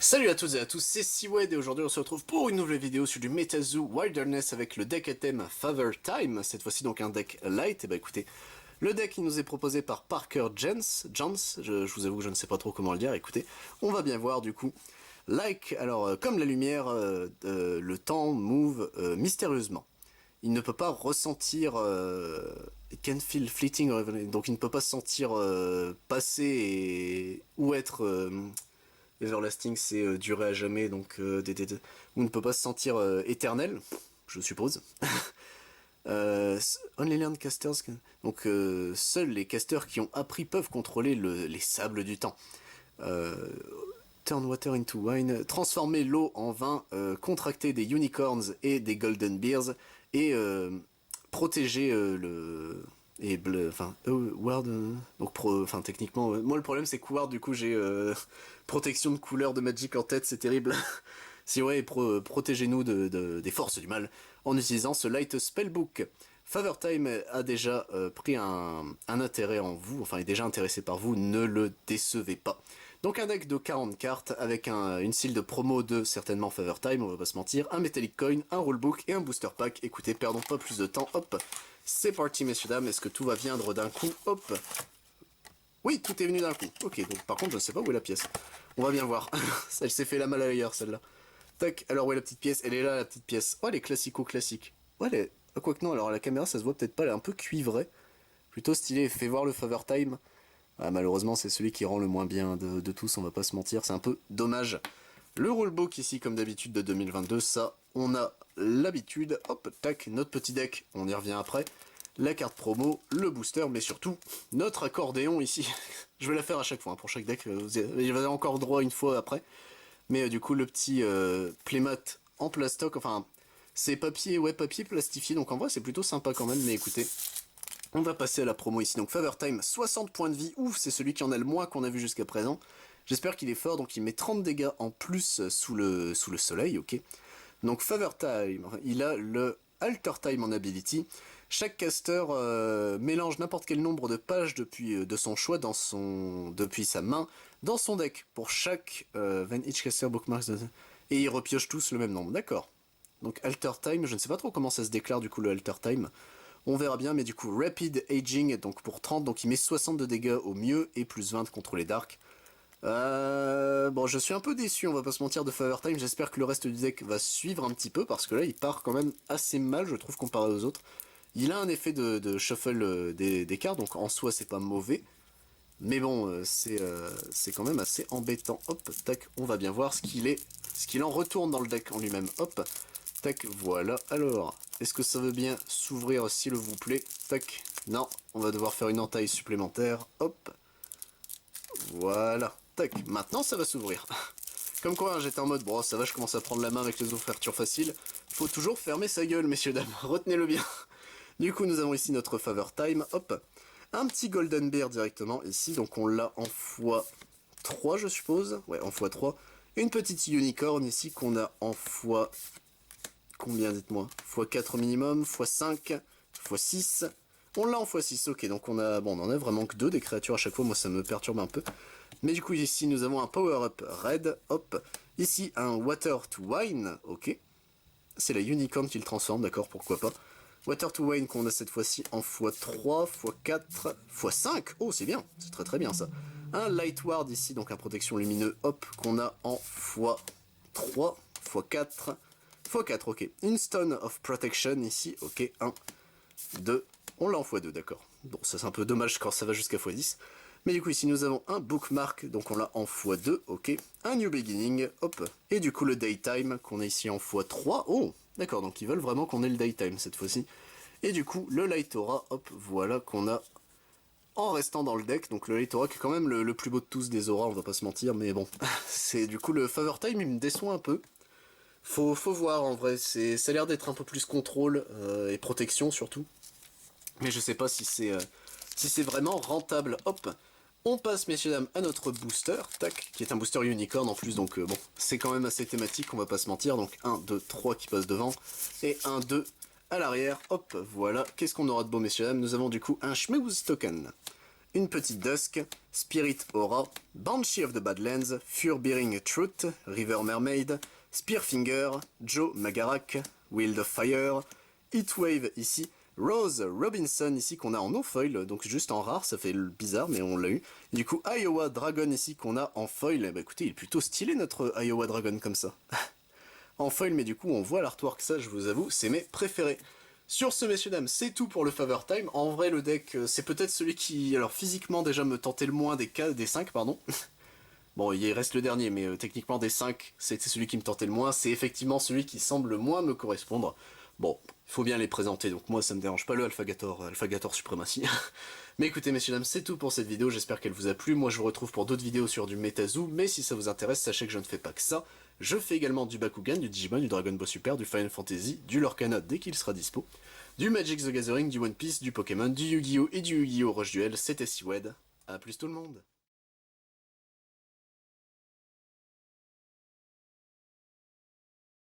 Salut à toutes et à tous, c'est Seawed et aujourd'hui on se retrouve pour une nouvelle vidéo sur du MetaZoo Wilderness avec le deck à thème Father Time, cette fois-ci donc un deck light. Et bah écoutez, le deck il nous est proposé par Parker Jans, je vous avoue que je ne sais pas trop comment le dire, écoutez, on va bien voir du coup. Alors comme la lumière, le temps move mystérieusement. Il ne peut pas ressentir it can feel fleeting, donc il ne peut pas se sentir passer ou être Everlasting, c'est durer à jamais, donc on ne peut pas se sentir éternel, je suppose. Only learned casters, donc seuls les casters qui ont appris peuvent contrôler les sables du temps. Turn water into wine, transformer l'eau en vin, contracter des unicorns et des golden beers et protéger le et enfin Ward donc enfin techniquement moi le problème c'est que Ward du coup j'ai protection de couleur de Magic en tête, c'est terrible. Si ouais, protégez-nous des forces du mal en utilisant ce Light Spellbook. Father Time a déjà pris un intérêt en vous, enfin est déjà intéressé par vous, ne le décevez pas. Donc un deck de 40 cartes avec une seal de promo de certainement Father Time, on va pas se mentir, un Metallic Coin, un Rulebook et un Booster Pack. Écoutez, perdons pas plus de temps, hop, c'est parti messieurs dames, est-ce que tout va viendre d'un coup, hop. Oui, tout est venu d'un coup. Ok, donc par contre je ne sais pas où est la pièce. On va bien voir. Elle s'est fait la malle ailleurs celle-là. Tac, alors où est la petite pièce? Elle est là la petite pièce. Oh elle est classico-classique. Ouais elle est... Ah, quoique non, alors à la caméra ça se voit peut-être pas, elle est un peu cuivrée. Plutôt stylé, fait voir le Father Time. Ah, malheureusement c'est celui qui rend le moins bien de tous, on va pas se mentir, c'est un peu dommage. Le rulebook ici comme d'habitude de 2022, ça on a l'habitude. Hop, tac, notre petit deck, on y revient après. La carte promo, le booster, mais surtout notre accordéon ici. Je vais la faire à chaque fois, hein, pour chaque deck, vous avez encore droit une fois après. Mais du coup le petit playmat en plastoc, enfin c'est papier, ouais papier plastifié, donc en vrai c'est plutôt sympa quand même, mais écoutez, on va passer à la promo ici. Donc Father Time, 60 points de vie, ouf, c'est celui qui en a le moins qu'on a vu jusqu'à présent. J'espère qu'il est fort, donc il met 30 dégâts en plus sous le soleil, ok. Donc Father Time, il a le Alter Time en ability. Chaque caster mélange n'importe quel nombre de pages de son choix depuis sa main dans son deck. Pour chaque when each caster bookmarks, et il repioche tous le même nombre, d'accord. Donc Alter Time, je ne sais pas trop comment ça se déclare du coup le Alter Time. On verra bien, mais du coup, Rapid Aging, donc pour 30, donc il met 60 de dégâts au mieux et plus 20 contre les darks. Bon, je suis un peu déçu, on va pas se mentir, de Father Time. J'espère que le reste du deck va suivre un petit peu, parce que là, il part quand même assez mal, je trouve, comparé aux autres. Il a un effet de shuffle des cartes, donc en soi, c'est pas mauvais. Mais bon, c'est quand même assez embêtant. Hop, tac, on va bien voir ce qu'il en retourne dans le deck en lui-même. Hop, tac, voilà. Alors, est-ce que ça veut bien s'ouvrir s'il vous plaît? Tac, non, on va devoir faire une entaille supplémentaire. Hop, voilà. Tac, maintenant ça va s'ouvrir. Comme quoi, hein, j'étais en mode, bon, ça va, je commence à prendre la main avec les ouvertures faciles. Faut toujours fermer sa gueule, messieurs, dames. Retenez-le bien. Du coup, nous avons ici notre Father Time. Hop, un petit Golden Bear directement ici. Donc on l'a en x3, je suppose. Ouais, en x3. Une petite Unicorn ici qu'on a en x... Combien, dites-moi? x4 minimum, x5, x6. On l'a en x6, ok, donc on a... Bon, on en a vraiment que deux des créatures à chaque fois, moi ça me perturbe un peu. Mais du coup, ici, nous avons un Power-Up Red, hop. Ici, un Water to Wine, ok. C'est la Unicorn qui le transforme, d'accord, pourquoi pas. Water to Wine qu'on a cette fois-ci en x3, x4, x5. Oh, c'est bien, c'est très très bien ça. Un Light Ward ici, donc un protection lumineux, hop, qu'on a en x3, x4, x4, ok. Une Stone of Protection ici, ok. 1, 2, on l'a en x2, d'accord. Bon, ça c'est un peu dommage quand ça va jusqu'à x10. Mais du coup ici nous avons un Bookmark, donc on l'a en x2, ok. Un New Beginning, hop. Et du coup le Daytime qu'on a ici en x3. Oh, d'accord, donc ils veulent vraiment qu'on ait le Daytime cette fois-ci. Et du coup le Light Aura, hop, voilà qu'on a en restant dans le deck. Donc le Light Aura qui est quand même le plus beau de tous des auras, on va pas se mentir, mais bon. C'est du coup le Favor Time, il me déçoit un peu. Faut voir en vrai, ça a l'air d'être un peu plus contrôle et protection surtout. Mais je sais pas si c'est vraiment rentable. Hop, on passe messieurs dames à notre booster, tac, qui est un booster unicorn en plus, donc bon, c'est quand même assez thématique, on va pas se mentir. Donc 1, 2, 3 qui passent devant, et 1, 2 à l'arrière, hop, voilà. Qu'est-ce qu'on aura de beau messieurs dames? Nous avons du coup un Schmeouz Token. une petite Dusk, Spirit Aura, Banshee of the Badlands, Fur-Bearing Truth, River Mermaid, Spearfinger, Joe Magarak, Wild of Fire, Heatwave ici, Rose Robinson ici qu'on a en no-foil, donc juste en rare, ça fait bizarre mais on l'a eu. Du coup Iowa Dragon ici qu'on a en foil, bah écoutez il est plutôt stylé notre Iowa Dragon comme ça. En foil mais du coup on voit l'artwork, ça je vous avoue, c'est mes préférés. Sur ce messieurs dames, c'est tout pour le Favor Time. En vrai le deck c'est peut-être celui qui, alors physiquement déjà me tentait le moins des 5 pardon. Bon, il reste le dernier, mais techniquement des 5, c'était celui qui me tentait le moins. C'est effectivement celui qui semble le moins me correspondre. Bon, il faut bien les présenter, donc moi ça me dérange pas le Alphagator Supremacy. Mais écoutez messieurs dames, c'est tout pour cette vidéo, j'espère qu'elle vous a plu. Moi je vous retrouve pour d'autres vidéos sur du Metazoo, mais si ça vous intéresse, sachez que je ne fais pas que ça. Je fais également du Bakugan, du Digimon, du Dragon Ball Super, du Final Fantasy, du Lorcana dès qu'il sera dispo, du Magic the Gathering, du One Piece, du Pokémon, du Yu-Gi-Oh! Et du Yu-Gi-Oh! Rush Duel. C'était Siwed. A plus tout le monde.